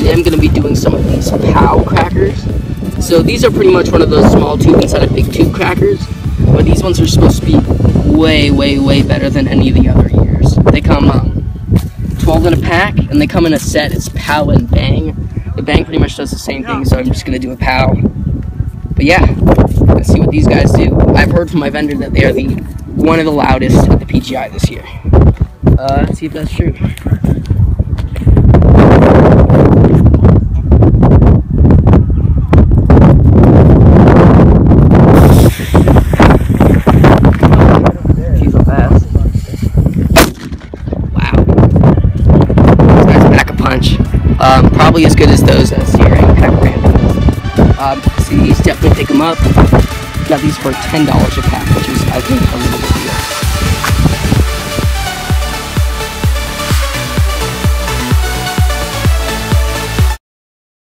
today I'm going to be doing some of these Pow crackers. So these are pretty much one of those small tube inside of big tube crackers, but these ones are supposed to be way better than any of the other years. They come 12 in a pack, and they come in a set. It's Pow and Bang. The Bang pretty much does the same thing, so I'm just going to do a Pow. But yeah, let's see what these guys do. I've heard from my vendor that they are one of the loudest at the PGI this year. Let's see if that's true. Jeez, so fast. Wow. This guy's pack a punch. Probably as good as those Searing pack random. See, these definitely pick them up. Got these for $10 a pack, which is, I think, a little